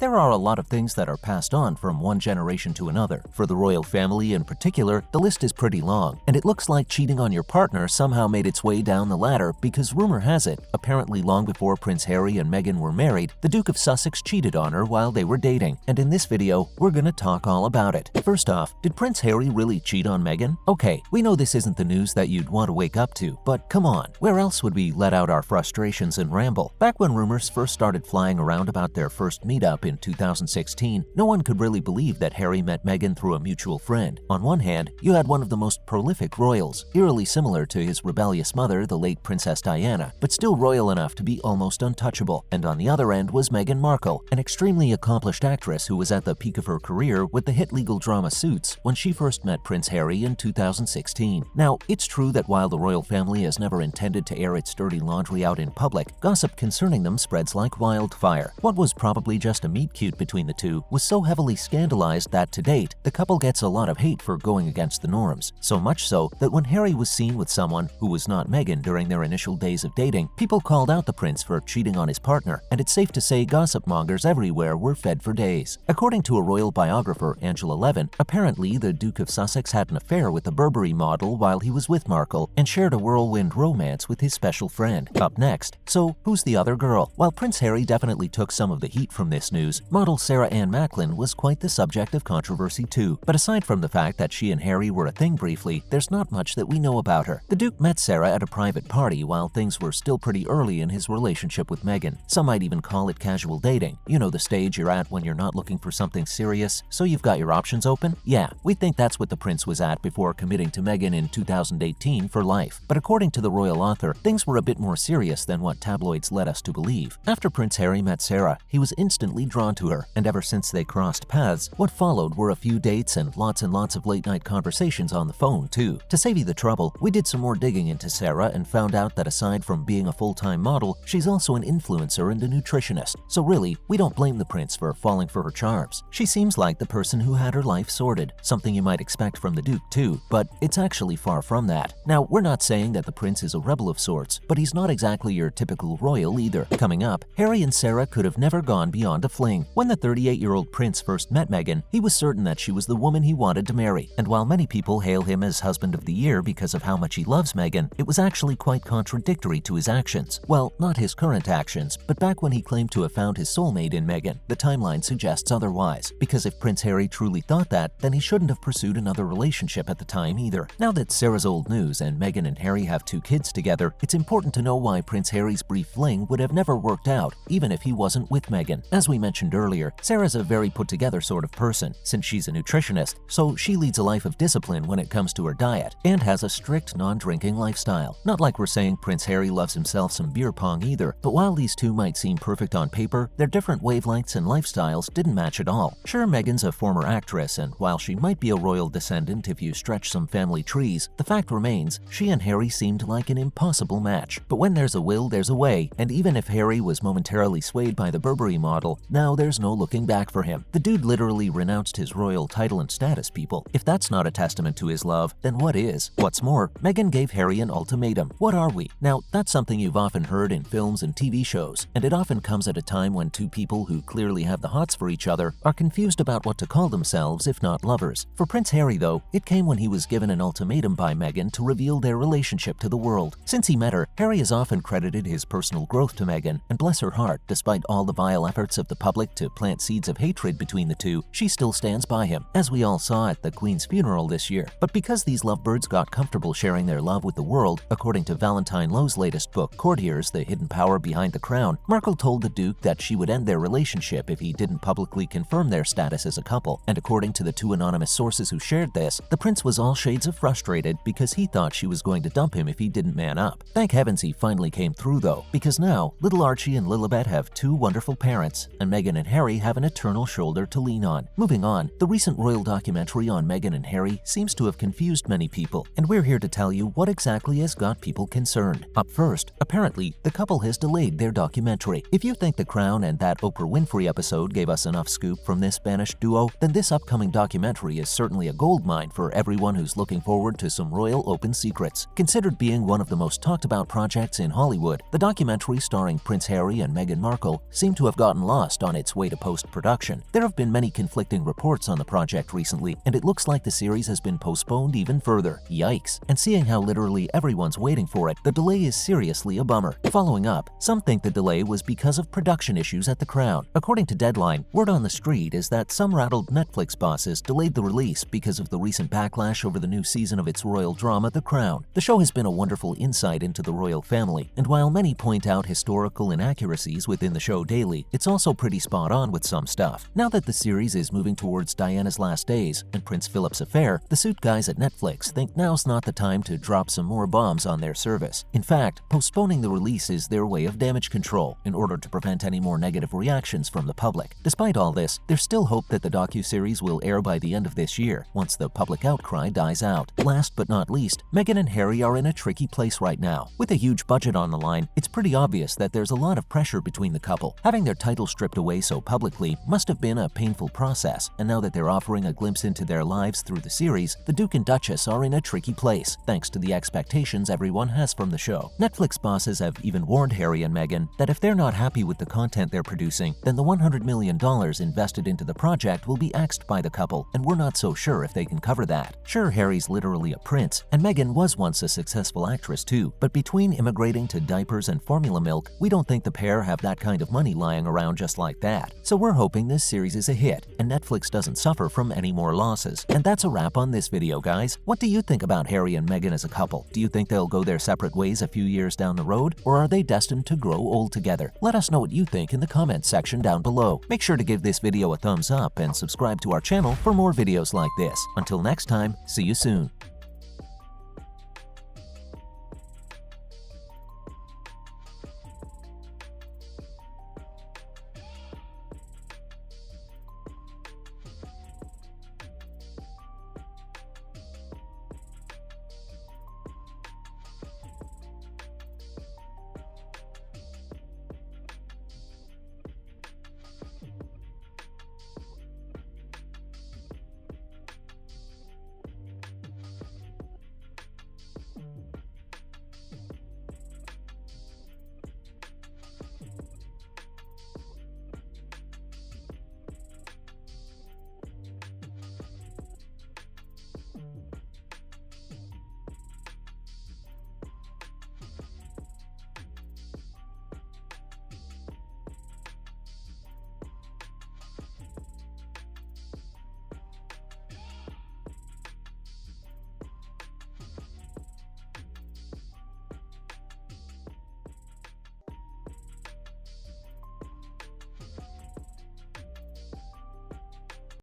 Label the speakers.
Speaker 1: There are a lot of things that are passed on from one generation to another. For the royal family in particular, the list is pretty long, and it looks like cheating on your partner somehow made its way down the ladder because rumor has it, apparently long before Prince Harry and Meghan were married, the Duke of Sussex cheated on her while they were dating. And in this video, we're gonna talk all about it. First off, did Prince Harry really cheat on Meghan? Okay, we know this isn't the news that you'd want to wake up to, but come on, where else would we let out our frustrations and ramble? Back when rumors first started flying around about their first meetup in 2016, no one could really believe that Harry met Meghan through a mutual friend. On one hand, you had one of the most prolific royals, eerily similar to his rebellious mother, the late Princess Diana, but still royal enough to be almost untouchable. And on the other end was Meghan Markle, an extremely accomplished actress who was at the peak of her career with the hit legal drama Suits when she first met Prince Harry in 2016. Now, it's true that while the royal family has never intended to air its dirty laundry out in public, gossip concerning them spreads like wildfire. What was probably just a meet-cute between the two was so heavily scandalized that to date, the couple gets a lot of hate for going against the norms. So much so that when Harry was seen with someone who was not Meghan during their initial days of dating, people called out the prince for cheating on his partner, and it's safe to say gossip mongers everywhere were fed for days. According to a royal biographer, Angela Levin, apparently the Duke of Sussex had an affair with the Burberry model while he was with Markle and shared a whirlwind romance with his special friend. Up next, so who's the other girl? While Prince Harry definitely took some of the heat from this news, model Sarah Ann Macklin was quite the subject of controversy too. But aside from the fact that she and Harry were a thing briefly, there's not much that we know about her. The Duke met Sarah at a private party while things were still pretty early in his relationship with Meghan. Some might even call it casual dating. You know, the stage you're at when you're not looking for something serious, so you've got your options open? Yeah, we think that's what the prince was at before committing to Meghan in 2018 for life. But according to the royal author, things were a bit more serious than what tabloids led us to believe. After Prince Harry met Sarah, he was instantly drawn to her, and ever since they crossed paths, what followed were a few dates and lots of late-night conversations on the phone too. To save you the trouble, we did some more digging into Sarah and found out that aside from being a full-time model, she's also an influencer and a nutritionist. So really, we don't blame the prince for falling for her charms. She seems like the person who had her life sorted, something you might expect from the Duke too, but it's actually far from that. Now, we're not saying that the prince is a rebel of sorts, but he's not exactly your typical royal either. Coming up, Harry and Sarah could have never gone beyond a fling. When the 38-year-old prince first met Meghan, he was certain that she was the woman he wanted to marry, and while many people hail him as husband of the year because of how much he loves Meghan, it was actually quite contradictory to his actions. Well, not his current actions, but back when he claimed to have found his soulmate in Meghan, the timeline suggests otherwise, because if Prince Harry truly thought that, then he shouldn't have pursued another relationship at the time either. Now that Sarah's old news and Meghan and Harry have 2 kids together, it's important to know why Prince Harry's brief fling would have never worked out, even if he wasn't with Meghan. As we mentioned earlier, Sarah's a very put-together sort of person, since she's a nutritionist, so she leads a life of discipline when it comes to her diet, and has a strict non-drinking lifestyle. Not like we're saying Prince Harry loves himself some beer pong either, but while these two might seem perfect on paper, their different wavelengths and lifestyles didn't match at all. Sure, Meghan's a former actress, and while she might be a royal descendant if you stretch some family trees, the fact remains, she and Harry seemed like an impossible match. But when there's a will, there's a way, and even if Harry was momentarily swayed by the Burberry model, now there's no looking back for him. The dude literally renounced his royal title and status, people. If that's not a testament to his love, then what is? What's more, Meghan gave Harry an ultimatum. What are we? Now, that's something you've often heard in films and TV shows, and it often comes at a time when two people who clearly have the hots for each other are confused about what to call themselves if not lovers. For Prince Harry, though, it came when he was given an ultimatum by Meghan to reveal their relationship to the world. Since he met her, Harry has often credited his personal growth to Meghan, and bless her heart, despite all the vile efforts of the public to plant seeds of hatred between the two, she still stands by him, as we all saw at the Queen's funeral this year. But because these lovebirds got comfortable sharing their love with the world, according to Valentine Low's latest book, Courtiers, The Hidden Power Behind the Crown, Markle told the Duke that she would end their relationship if he didn't publicly confirm their status as a couple, and according to the 2 anonymous sources who shared this, the prince was all shades of frustrated because he thought she was going to dump him if he didn't man up. Thank heavens he finally came through though, because now, little Archie and Lilibet have 2 wonderful parents, and Meghan and Harry have an eternal shoulder to lean on. Moving on, the recent royal documentary on Meghan and Harry seems to have confused many people, and we're here to tell you what exactly has got people concerned. Up first, apparently, the couple has delayed their documentary. If you think The Crown and that Oprah Winfrey episode gave us enough scoop from this banished duo, then this upcoming documentary is certainly a goldmine for everyone who's looking forward to some royal open secrets. Considered being one of the most talked about projects in Hollywood, the documentary starring Prince Harry and Meghan Markle seemed to have gotten lost on on its way to post-production. There have been many conflicting reports on the project recently, and it looks like the series has been postponed even further. Yikes. And seeing how literally everyone's waiting for it, the delay is seriously a bummer. Following up, some think the delay was because of production issues at The Crown. According to Deadline, word on the street is that some rattled Netflix bosses delayed the release because of the recent backlash over the new season of its royal drama, The Crown. The show has been a wonderful insight into the royal family, and while many point out historical inaccuracies within the show daily, it's also pretty spot on with some stuff. Now that the series is moving towards Diana's last days and Prince Philip's affair, the suit guys at Netflix think now's not the time to drop some more bombs on their service. In fact, postponing the release is their way of damage control in order to prevent any more negative reactions from the public. Despite all this, there's still hope that the docuseries will air by the end of this year, once the public outcry dies out. Last but not least, Meghan and Harry are in a tricky place right now. With a huge budget on the line, it's pretty obvious that there's a lot of pressure between the couple. Having their title stripped away so publicly must have been a painful process, and now that they're offering a glimpse into their lives through the series, the Duke and Duchess are in a tricky place, thanks to the expectations everyone has from the show. Netflix bosses have even warned Harry and Meghan that if they're not happy with the content they're producing, then the $100 million invested into the project will be axed by the couple, and we're not so sure if they can cover that. Sure, Harry's literally a prince, and Meghan was once a successful actress too, but between immigrating to diapers and formula milk, we don't think the pair have that kind of money lying around just like that. So we're hoping this series is a hit, and Netflix doesn't suffer from any more losses. And that's a wrap on this video, guys. What do you think about Harry and Meghan as a couple? Do you think they'll go their separate ways a few years down the road, or are they destined to grow old together? Let us know what you think in the comments section down below. Make sure to give this video a thumbs up and subscribe to our channel for more videos like this. Until next time, see you soon.